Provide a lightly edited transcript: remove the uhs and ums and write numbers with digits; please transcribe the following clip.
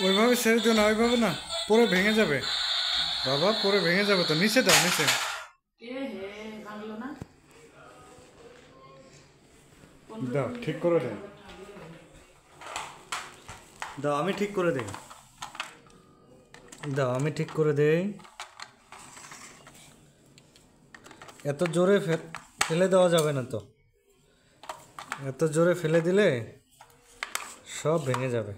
ওইভাবে ছেড়ে দিও না, ওইভাবে না, পরে ভেঙে যাবে বাবা, পরে ভেঙে যাবে তো। নিচে দাও, নিচে দাও, ঠিক করে দেন, দাও আমি ঠিক করে দিই, দাও আমি ঠিক করে দেই। এত জোরে ফেলে দেওয়া যাবে না তো, এত জোরে ফেলে দিলে সব ভেঙে যাবে।